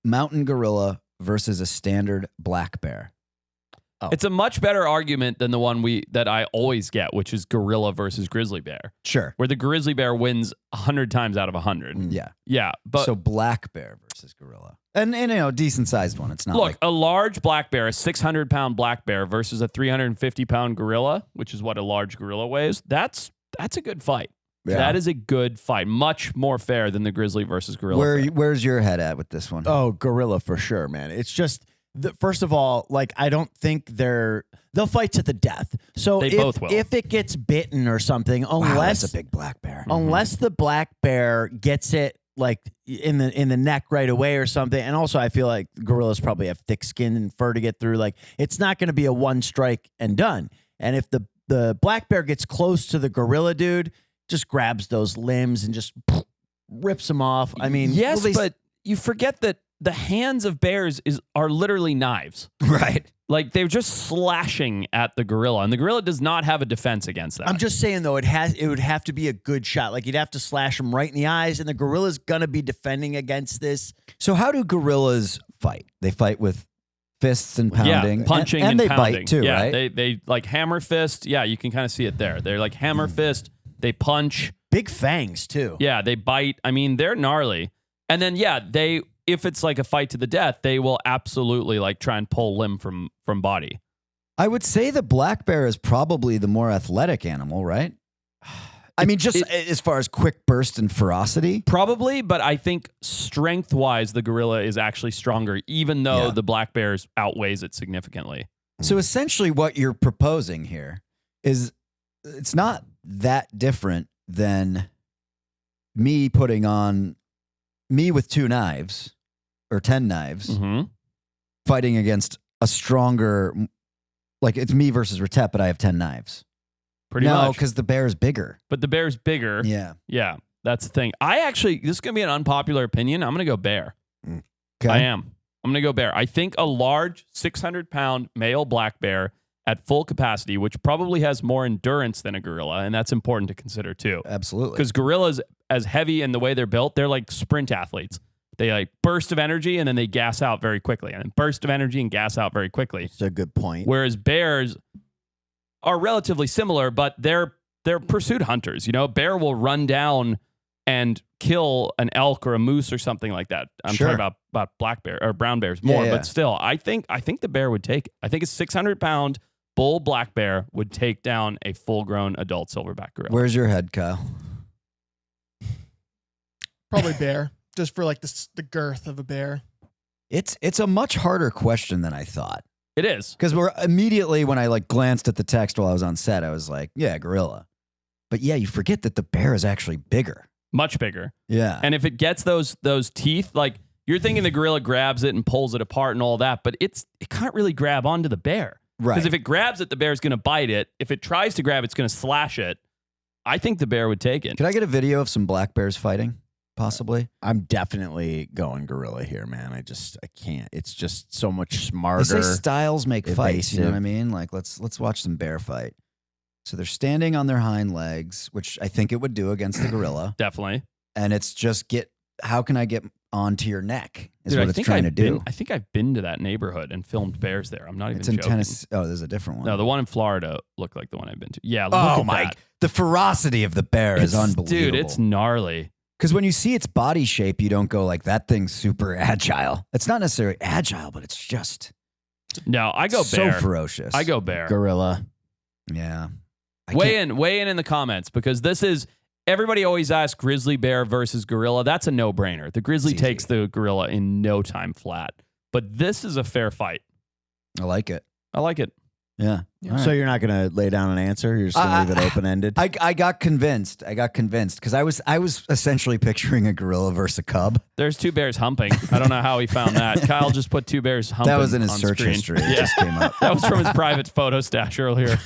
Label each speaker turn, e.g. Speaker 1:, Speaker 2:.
Speaker 1: mountain gorilla versus a standard black bear.
Speaker 2: Oh.
Speaker 3: It's a much better argument than the one that I always get, which is gorilla versus grizzly bear,
Speaker 1: Sure.
Speaker 3: where the grizzly bear wins 100 times out of 100.
Speaker 1: Yeah.
Speaker 3: Yeah, but
Speaker 1: So black bear versus gorilla. And decent sized one. It's not
Speaker 3: look,
Speaker 1: like
Speaker 3: a large black bear, a 600-pound black bear versus a 350-pound gorilla, which is what a large gorilla weighs. That's a good fight.
Speaker 1: Yeah.
Speaker 3: That is a good fight. Much more fair than the grizzly versus gorilla. fight.
Speaker 1: Where's your head at with this one?
Speaker 2: Oh, gorilla for sure, man. It's just first of all, like I don't think they'll fight to the death. So
Speaker 3: They both will.
Speaker 2: If it gets bitten or something,
Speaker 1: Wow,
Speaker 2: unless
Speaker 1: that's a big black bear.
Speaker 2: unless the black bear gets it like in the neck right away or something. And also I feel like gorillas probably have thick skin and fur to get through. Like it's not going to be a one strike and done. And if the black bear gets close to the gorilla dude, just grabs those limbs and just rips them off. I mean,
Speaker 3: yes,
Speaker 2: at least-
Speaker 3: but you forget that the hands of bears are literally knives.
Speaker 1: Right.
Speaker 3: Like they're just slashing at the gorilla, and the gorilla does not have a defense against that.
Speaker 2: I'm just saying though, it would have to be a good shot. Like you'd have to slash him right in the eyes, and the gorilla's gonna be defending against this.
Speaker 1: So how do gorillas fight? They fight with fists and pounding.
Speaker 3: Yeah, punching
Speaker 1: and they
Speaker 3: pounding.
Speaker 1: bite too,
Speaker 3: yeah,
Speaker 1: right?
Speaker 3: They like hammer fist. Yeah, you can kind of see it there. They're like hammer fist. They punch.
Speaker 2: Big fangs too.
Speaker 3: Yeah, they bite. I mean, they're gnarly. And then if it's like a fight to the death, they will absolutely like try and pull limb from body.
Speaker 1: I would say the black bear is probably the more athletic animal, right? I mean, just as far as quick burst and ferocity.
Speaker 3: Probably, but I think strength-wise, the gorilla is actually stronger, even though the black bear outweighs it significantly.
Speaker 1: So essentially what you're proposing here is it's not that different than me putting on me with 2 knives or 10 knives
Speaker 3: Mm-hmm.
Speaker 1: fighting against a stronger, like it's me versus Retep, but I have 10 knives.
Speaker 3: Pretty
Speaker 1: No,
Speaker 3: much.
Speaker 1: because the bear is bigger.
Speaker 3: But the bear's bigger.
Speaker 1: Yeah.
Speaker 3: Yeah, that's the thing. This is going to be an unpopular opinion. I'm going to go bear.
Speaker 1: Okay.
Speaker 3: I am. I'm going to go bear. I think a large 600-pound male black bear at full capacity, which probably has more endurance than a gorilla, and that's important to consider too.
Speaker 1: Absolutely.
Speaker 3: Because gorillas, as heavy in the way they're built, they're like sprint athletes. They like burst of energy and then they gas out very quickly, and then burst of energy and gas out very quickly.
Speaker 2: It's a good point.
Speaker 3: Whereas bears are relatively similar, but they're pursuit hunters. You know, a bear will run down and kill an elk or a moose or something like that. I'm
Speaker 1: Sure.
Speaker 3: talking about black bear or brown bears more,
Speaker 1: Yeah.
Speaker 3: but still, I think the bear would take it. I think a 600-pound bull black bear would take down a full-grown adult silverback gorilla.
Speaker 1: Where's your head, Kyle?
Speaker 4: Probably bear, just for like the girth of a bear.
Speaker 1: It's a much harder question than I thought.
Speaker 3: It is.
Speaker 1: Because we're immediately, when I like glanced at the text while I was on set, I was like, yeah, gorilla. But yeah, you forget that the bear is actually bigger.
Speaker 3: Much bigger.
Speaker 1: Yeah.
Speaker 3: And if it gets those teeth, like you're thinking the gorilla grabs it and pulls it apart and all that, but it can't really grab onto the bear.
Speaker 1: Right.
Speaker 3: Because if it grabs it, the bear's going to bite it. If it tries to grab it, it's going to slash it. I think the bear would take it.
Speaker 1: Can I get a video of some black bears fighting? Possibly.
Speaker 2: I'm definitely going gorilla here, man. I can't. It's just so much smarter.
Speaker 1: They say styles make fights. You know
Speaker 2: evasive.
Speaker 1: what I mean? Like let's watch some bear fight. So they're standing on their hind legs, which I think it would do against the gorilla.
Speaker 3: Definitely.
Speaker 1: And it's just how can I get onto your neck? Is
Speaker 3: Dude,
Speaker 1: what
Speaker 3: I
Speaker 1: it's
Speaker 3: think
Speaker 1: trying to
Speaker 3: I've
Speaker 1: do.
Speaker 3: been, I think I've been to that neighborhood and filmed bears there. I'm not even
Speaker 1: It's in
Speaker 3: joking.
Speaker 1: Tennessee. Oh, there's a different one.
Speaker 3: No, the one in Florida looked like the one I've been to. Yeah, look
Speaker 1: Oh
Speaker 3: at
Speaker 1: my!
Speaker 3: that.
Speaker 1: The ferocity of the bear is unbelievable,
Speaker 3: Dude, it's gnarly.
Speaker 1: Because when you see its body shape, you don't go like that thing's super agile. It's not necessarily agile, but it's just
Speaker 3: No, I go
Speaker 1: so
Speaker 3: bear.
Speaker 1: ferocious.
Speaker 3: I go bear.
Speaker 2: gorilla.
Speaker 1: Yeah.
Speaker 3: Weigh in the comments, because this is, everybody always asks grizzly bear versus gorilla. That's a no-brainer. The grizzly
Speaker 1: It's easy.
Speaker 3: takes the gorilla in no time flat. But this is a fair fight.
Speaker 1: I like it.
Speaker 3: I like it.
Speaker 1: Yeah. All right.
Speaker 2: So you're not going to lay down an answer? You're just going to leave it open ended?
Speaker 1: I got convinced. because I was essentially picturing a gorilla versus a cub.
Speaker 3: There's 2 bears humping. I don't know how he found that. Kyle just put 2 bears humping.
Speaker 1: That was in his
Speaker 3: on
Speaker 1: search
Speaker 3: screen.
Speaker 1: history. It
Speaker 3: Yeah.
Speaker 1: just came up.
Speaker 3: That was from his private photo stash earlier.